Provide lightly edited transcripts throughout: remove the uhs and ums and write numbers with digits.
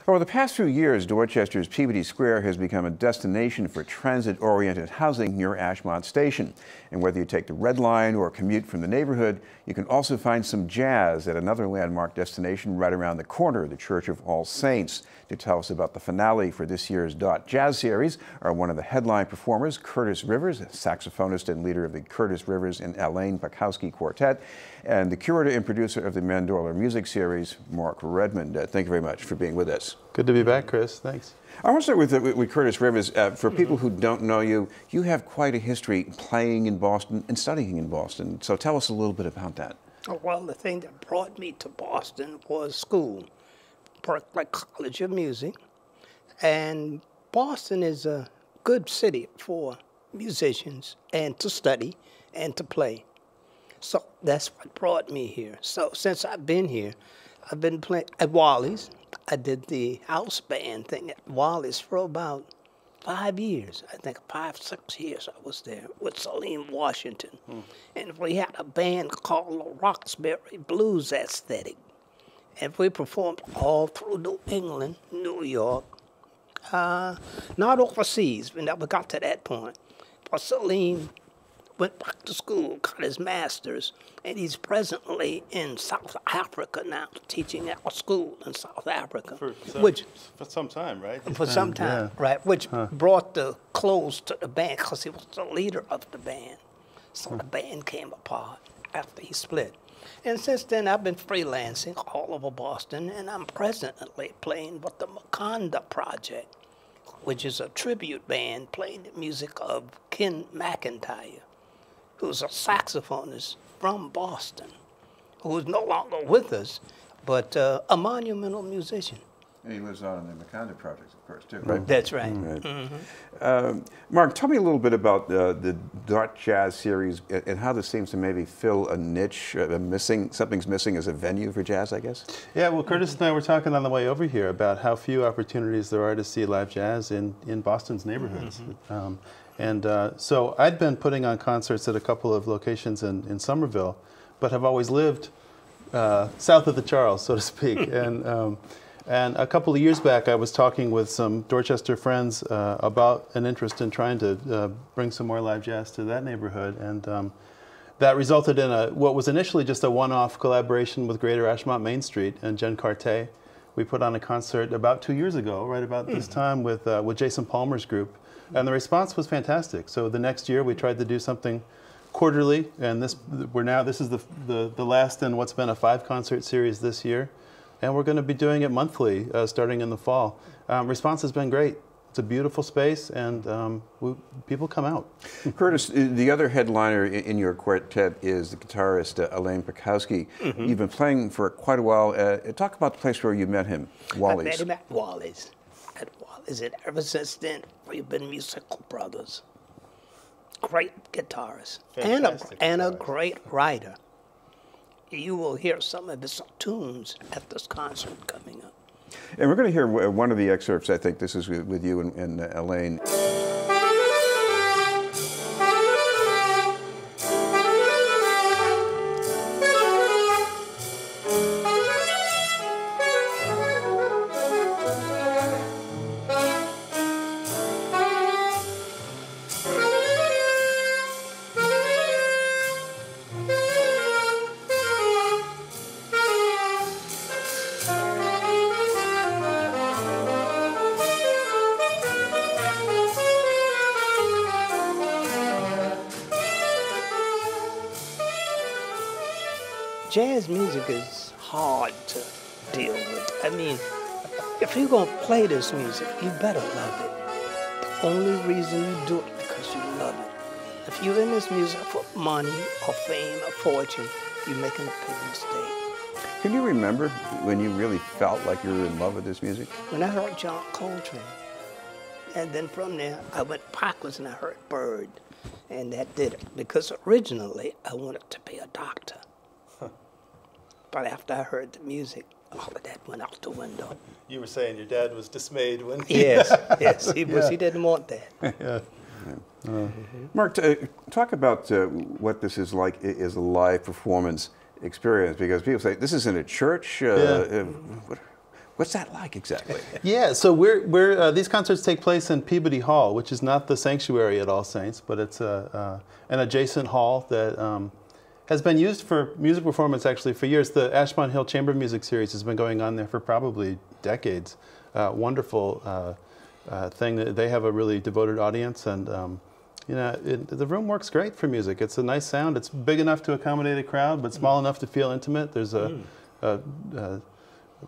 Over the past few years, Dorchester's Peabody Square has become a destination for transit-oriented housing near Ashmont Station. And whether you take the Red Line or commute from the neighborhood, you can also find some jazz at another landmark destination right around the corner, the Church of All Saints. To tell us about the finale for this year's Dot Jazz Series are one of the headline performers, Kurtis Rivers, saxophonist and leader of the Kurtis Rivers and Alain Pacowski Quartet, and the curator and producer of the Mandorla Music Series, Mark Redmond. Thank you very much for being with us. Good to be back, Chris. Thanks. I want to start with Kurtis Rivers. For people who don't know you, you have quite a history playing in Boston and studying in Boston. So tell us a little bit about that. Well, the thing that brought me to Boston was school, Berkeley College of Music. And Boston is a good city for musicians and to study and to play. So that's what brought me here. So since I've been here, I've been playing at Wally's. I did the house band thing at Wally's for about 5 years. I think 5, 6 years I was there with Alain, Washington. And we had a band called the Roxbury Blues Aesthetic. And we performed all through New England, New York, not overseas. We never got to that point. But Alain went back to school, got his master's, and he's presently in South Africa now, teaching at a school in South Africa. For some time, right? For some time, yeah. Right, which brought the close to the band because he was the leader of the band. So the band came apart after he split. And since then, I've been freelancing all over Boston, and I'm presently playing with the Maconda Project, which is a tribute band playing the music of Ken McIntyre, who's a saxophonist from Boston, who's no longer with us, but a monumental musician. And he lives out in the Maconda Project, of course, too, right? That's right. Right. Mark, tell me a little bit about the Dot Jazz Series and how this seems to maybe fill a niche, something's missing as a venue for jazz, I guess? Yeah, well, Kurtis and I were talking on the way over here about how few opportunities there are to see live jazz in Boston's neighborhoods. So I'd been putting on concerts at a couple of locations in Somerville, but have always lived south of the Charles, so to speak. And a couple of years back, I was talking with some Dorchester friends about an interest in trying to bring some more live jazz to that neighborhood. And that resulted in what was initially just a one-off collaboration with Greater Ashmont Main Street and Jen Quartet. We put on a concert about 2 years ago, right about this time, with Jason Palmer's group. And the response was fantastic. So the next year, we tried to do something quarterly. And this is the last in what's been a 5-concert series this year. And we're going to be doing it monthly, starting in the fall. Response has been great. It's a beautiful space, and people come out. Kurtis, the other headliner in your quartet is the guitarist Alain Pacowski. You've been playing for quite a while. Talk about the place where you met him, Wally's. I met him at Wally's. And ever since then, we've been musical brothers. Great guitarist. And a great writer. You will hear some of his tunes at this concert coming up. And we're going to hear one of the excerpts. I think this is with you and Alain. Jazz music is hard to deal with. I mean, if you're going to play this music, you better love it. The only reason you do it is because you love it. If you're in this music for money or fame or fortune, you're making a big mistake. Can you remember when you really felt like you were in love with this music? When I heard John Coltrane. And then from there, I went backwards and I heard Bird. And that did it. Because originally, I wanted to be a doctor. But after I heard the music, all of that went out the window. You were saying your dad was dismayed when he... Yes, he was. He didn't want that. Mark, talk about what this is like as a live performance experience, because people say, this is in a church? What's that like exactly? Yeah, so these concerts take place in Peabody Hall, which is not the sanctuary at All Saints, but it's an adjacent hall that has been used for music performance actually for years. The Ashmont Hill Chamber Music Series has been going on there for probably decades. Wonderful thing. They have a really devoted audience, and you know, the room works great for music. It's a nice sound. It's big enough to accommodate a crowd, but small enough to feel intimate. There's a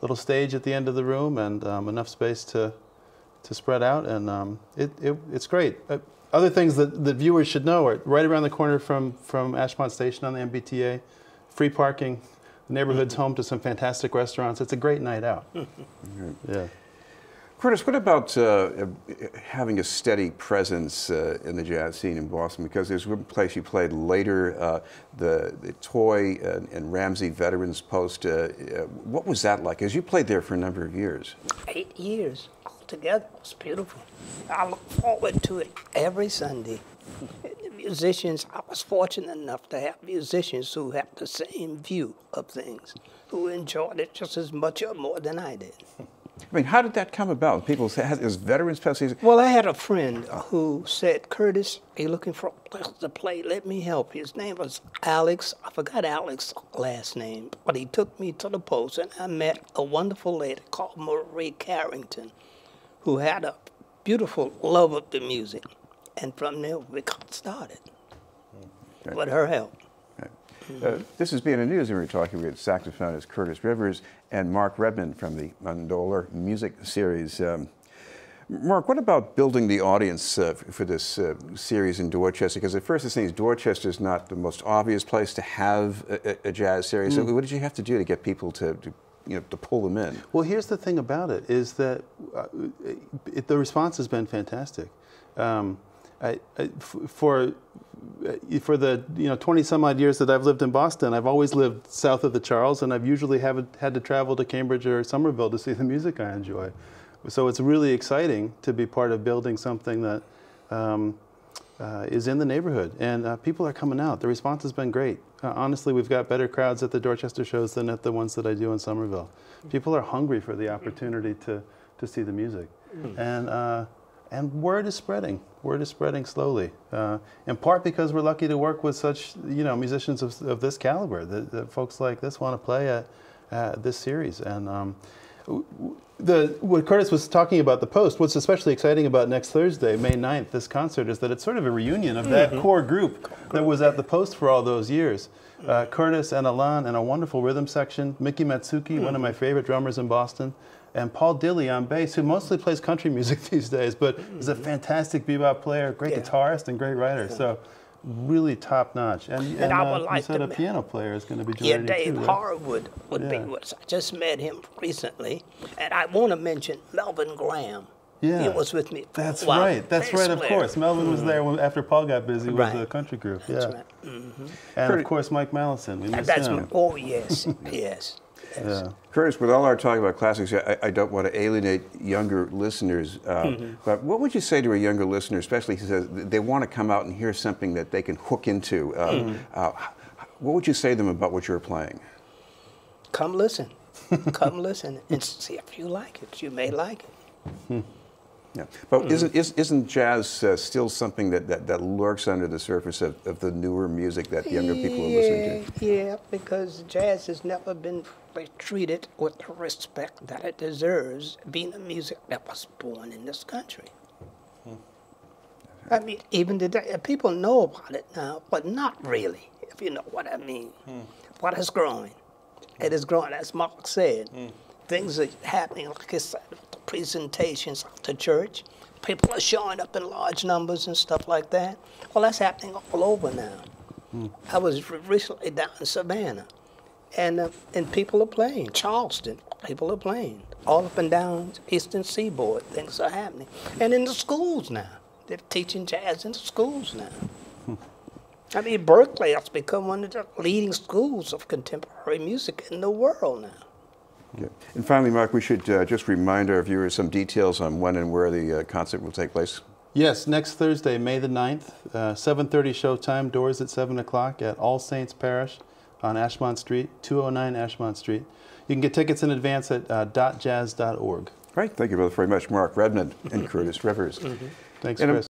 little stage at the end of the room, and enough space to spread out, and it's great. Other things that viewers should know are right around the corner from Ashmont Station on the MBTA, free parking. The neighborhood's home to some fantastic restaurants. It's a great night out. Yeah. Kurtis, what about having a steady presence in the jazz scene in Boston? Because there's one place you played later, the Toy and Ramsey Veterans Post. What was that like? Because you played there for a number of years. 8 years altogether. It was beautiful. I look forward to it every Sunday. The musicians, I was fortunate enough to have musicians who have the same view of things, who enjoyed it just as much or more than I did. I mean, how did that come about? People say, is Veterans Post? Well, I had a friend who said, Kurtis, are you looking for a place to play? Let me help you. His name was Alex. I forgot Alex's last name, but he took me to the Post, and I met a wonderful lady called Marie Carrington, who had a beautiful love of the music. And from there, we got started with her help. This is BNN News, and we're talking with saxophonist Kurtis Rivers and Mark Redmond from the Mandorla Music Series. Mark, what about building the audience for this series in Dorchester? Because at first it seems Dorchester is not the most obvious place to have a jazz series. So what did you have to do to get people to pull them in? Well, here's the thing about it, is that the response has been fantastic. For the 20 some odd years that I've lived in Boston, I've always lived south of the Charles, and I've usually had to travel to Cambridge or Somerville to see the music I enjoy. So it's really exciting to be part of building something that is in the neighborhood, and people are coming out. The response has been great. Honestly, we've got better crowds at the Dorchester shows than at the ones that I do in Somerville. People are hungry for the opportunity to see the music, and word is spreading. Word is spreading slowly, in part because we're lucky to work with such musicians of this caliber. That folks like this want to play at this series. And what Kurtis was talking about, the Post, what's especially exciting about next Thursday, May 9th, this concert, is that it's sort of a reunion of that core group that was at the Post for all those years. Kurtis and Alain and a wonderful rhythm section, Mickey Matsuki, one of my favorite drummers in Boston, and Paul Dilley on bass, who mostly plays country music these days, but is a fantastic bebop player, great guitarist, and great writer. So really top notch. And I would like you said to a piano player is going to be joining Dave too, right? Harwood would be with us. I just met him recently, and I want to mention Melvin Graham. Yeah, he was with me. That's right. That's right. Of course, Melvin was there after Paul got busy with the country group. That's yeah. right. And of course, Mike Mallison. We missed him. Oh yes, yes. Yeah. Kurtis, with all our talk about classics, I don't want to alienate younger listeners, but what would you say to a younger listener, especially who says they want to come out and hear something that they can hook into? What would you say to them about what you're playing? Come listen. Come listen and see if you like it. You may like it. Yeah, but isn't jazz still something that lurks under the surface of the newer music that younger people are listening to? Yeah, because jazz has never been treated with the respect that it deserves, being the music that was born in this country. I mean, even today, people know about it now, but not really, if you know what I mean. But it's growing. It is growing, as Mark said. Things are happening, like I said, the presentations at the church. People are showing up in large numbers and stuff like that. Well, that's happening all over now. I was recently down in Savannah, and people are playing. Charleston, people are playing. All up and down Eastern Seaboard, things are happening. And in the schools now. They're teaching jazz in the schools now. I mean, Berkeley has become one of the leading schools of contemporary music in the world now. Yeah. And finally, Mark, we should just remind our viewers some details on when and where the concert will take place. Yes, next Thursday, May the 9th, 7:30 showtime, doors at 7 o'clock at All Saints Parish on Ashmont Street, 209 Ashmont Street. You can get tickets in advance at .jazz.org. Great. Thank you both very much, Mark Redmond and Kurtis Rivers. Thanks, And Chris.